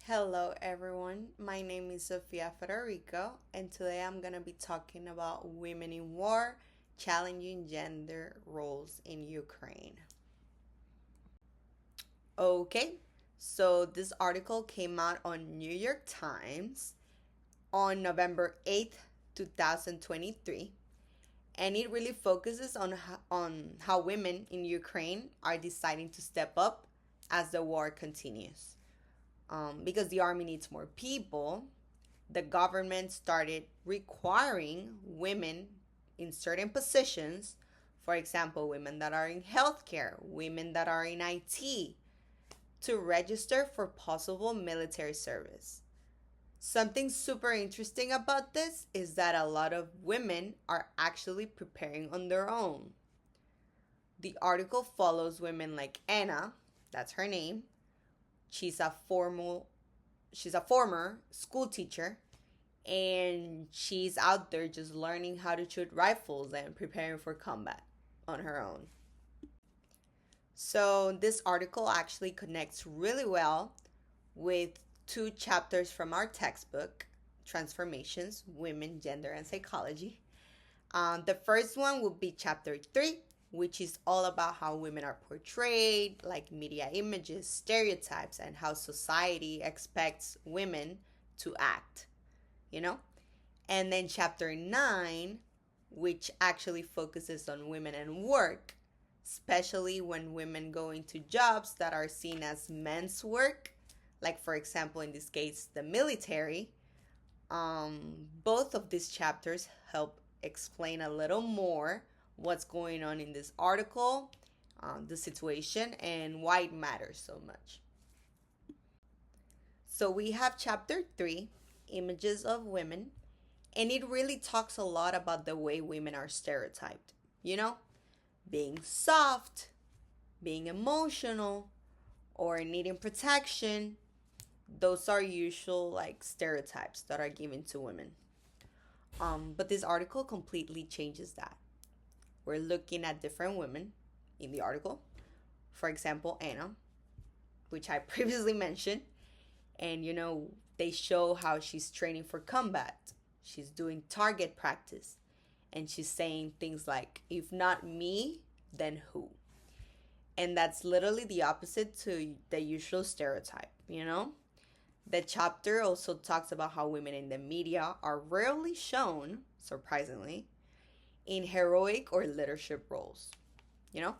Hello, everyone. My name is Sofia Federico, and today I'm going to be talking about women in war challenging gender roles in Ukraine. Okay, so this article came out on New York Times on November 8th, 2023, and it really focuses on how women in Ukraine are deciding to step up as the war continues. Because the army needs more people, the government started requiring women in certain positions, for example, women that are in healthcare, women that are in IT, to register for possible military service. Something super interesting about this is that a lot of women are actually preparing on their own. The article follows women like Anna, that's her name. She's a formal she's a former school teacher, and she's out there just learning how to shoot rifles and preparing for combat on her own. So, this article actually connects really well with two chapters from our textbook, Transformations Women, Gender, and Psychology. The first one will be chapter 3, which is all about how women are portrayed, like media images, stereotypes, and how society expects women to act, you know? And then chapter 9, which actually focuses on women and work, especially when women go into jobs that are seen as men's work, like, for example, in this case, the military. Both of these chapters help explain a little more what's going on in this article, the situation, and why it matters so much. So we have chapter 3, Images of Women, and it really talks a lot about the way women are stereotyped. You know, being soft, being emotional, or needing protection. Those are usual like stereotypes that are given to women. But this article completely changes that. We're looking at different women in the article. For example, Anna, which I previously mentioned. And they show how she's training for combat. She's doing target practice. And she's saying things like, if not me, then who? And that's literally the opposite to the usual stereotype. The chapter also talks about how women in the media are rarely shown, surprisingly, in heroic or leadership roles, you know?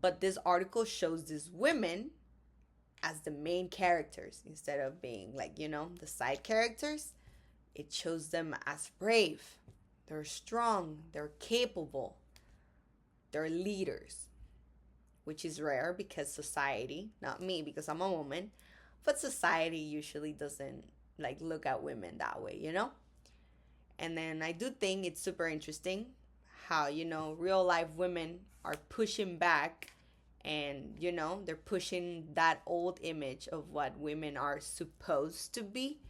But this article shows these women as the main characters instead of being like, the side characters. It shows them as brave. They're strong, they're capable, they're leaders, which is rare because society, not me because I'm a woman, but society usually doesn't like look at women that way. And then I do think it's super interesting how real life women are pushing back, and they're pushing that old image of what women are supposed to be,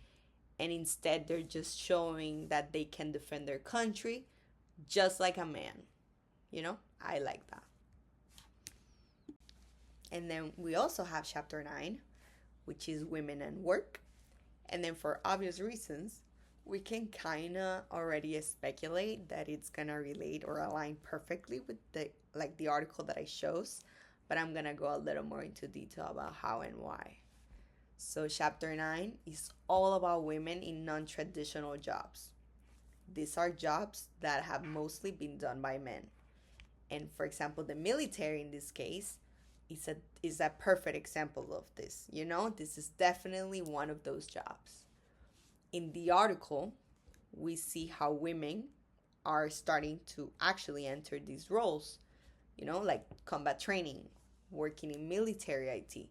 and instead they're just showing that they can defend their country just like a man. I like that. And then we also have chapter 9, which is women and work. And then for obvious reasons, we can kind of already speculate that it's going to relate or align perfectly with the article that I chose, but I'm going to go a little more into detail about how and why. So chapter 9 is all about women in non-traditional jobs. These are jobs that have mostly been done by men. And for example, the military in this case is a perfect example of this. This is definitely one of those jobs. In the article, we see how women are starting to actually enter these roles, like combat training, working in military IT,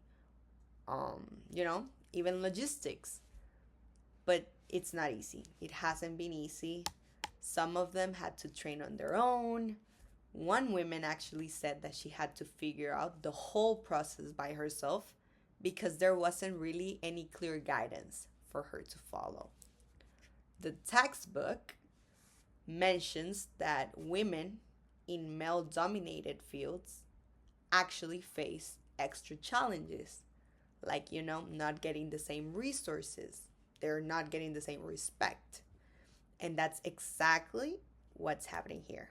even logistics. But it's not easy. It hasn't been easy. Some of them had to train on their own. One woman actually said that she had to figure out the whole process by herself because there wasn't really any clear guidance for her to follow. The textbook mentions that women in male dominated fields actually face extra challenges, like, not getting the same resources. They're not getting the same respect. And that's exactly what's happening here.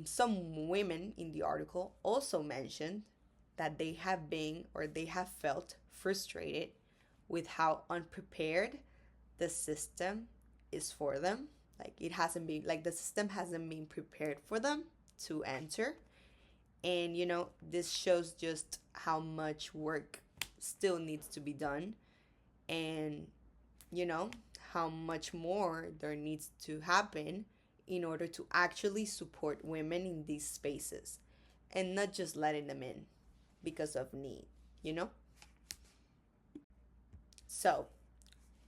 Some women in the article also mentioned that they have been or they have felt frustrated with how unprepared the system is for them. Like it hasn't been, like the system hasn't been prepared for them to enter. And, this shows just how much work still needs to be done, and, you know, how much more there needs to happen in order to actually support women in these spaces and not just letting them in because of need, you know? So,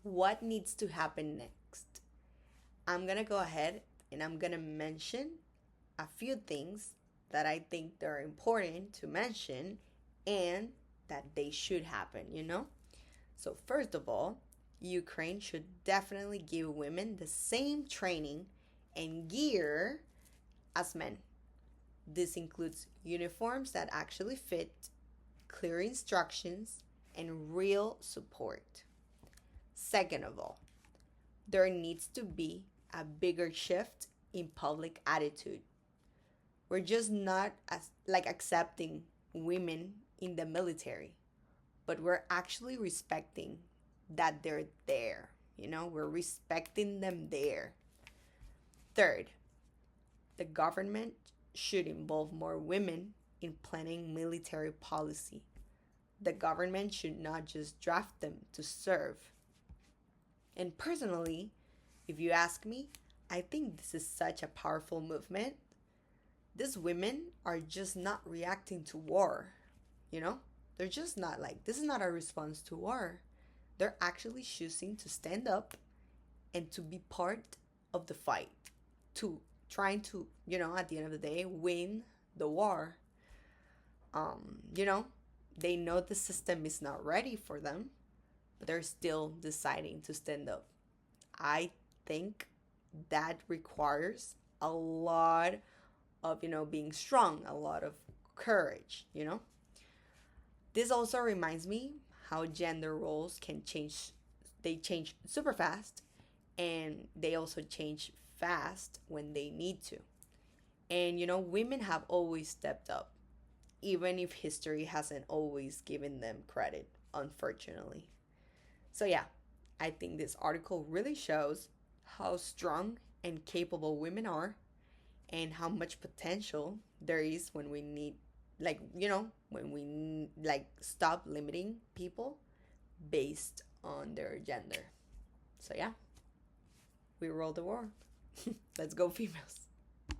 what needs to happen next? I'm gonna go ahead and I'm gonna mention a few things that I think they're important to mention and that they should happen. So, first of all, Ukraine should definitely give women the same training and gear as men. This includes uniforms that actually fit, clear instructions, and real support. Second of all, there needs to be a bigger shift in public attitude. We're just not as like accepting women in the military, but we're actually respecting that they're there. We're respecting them there. Third, the government should involve more women in planning military policy. The government should not just draft them to serve. And personally, if you ask me, I think this is such a powerful movement. These women are just not reacting to war, you know? They're just not like, this is not a response to war. They're actually choosing to stand up and to be part of the fight, to trying to, at the end of the day, win the war. You know, they know the system is not ready for them, but they're still deciding to stand up. I think that requires a lot of, being strong, a lot of courage. This also reminds me how gender roles can change. They change super fast, and they also change fast when they need to. And, women have always stepped up, even if history hasn't always given them credit, unfortunately. So, yeah, I think this article really shows how strong and capable women are and how much potential there is when we need, when we stop limiting people based on their gender. So, yeah, we rule the world. Let's go, females.